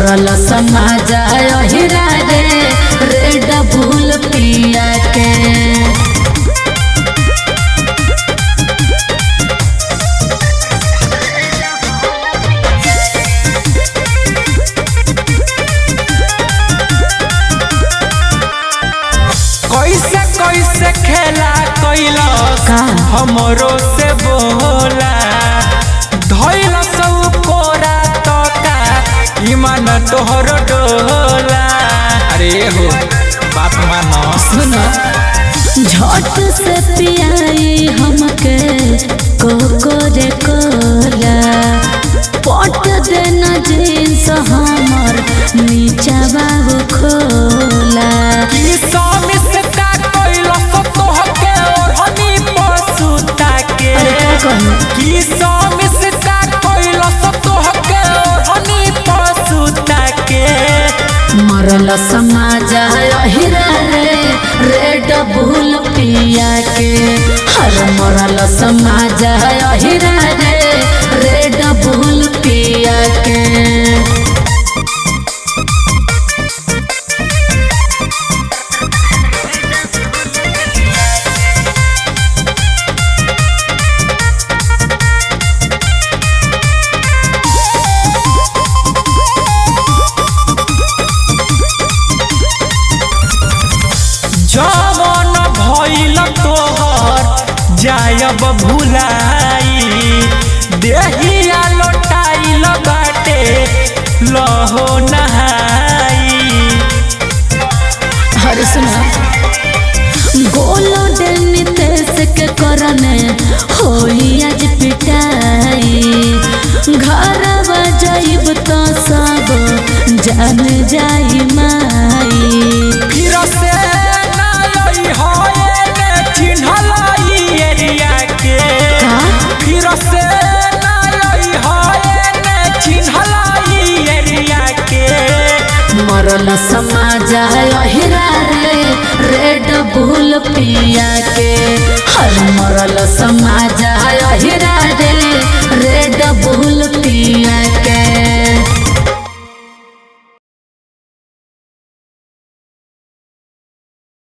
मरल समाज अहिरा रे रेड बुल पिया के। कैसे कैसे खेला कैलस हमरो से बोला धैल सब कोरा तका ईमान तोहर डोला। अरे हो बात मानो सुन झट से पियाई हमके कोकोरे कोला पट देना जींस हमर नीचा बाबू खोला। मरल समाज अहिरा रे रेड बुल पिया के। हर मरल समाज अहिरा रे रेड बुल पिया के। जवन भइल तोहर जायब भुलाई देहिया लौटाइल बाटे लहो नहाई। हर सुना गोलो डेनी तेस के करने होई आज पिटाई घर बजाइब तो सब जान जाई माई। फिर से नाई होए ने चिन्हलाई एरिया के। फिर से नाई होए ने चिन्हलाई एरिया के। मरल समाज अहिरा रे रेड बुल पिया के। हर मरल समाज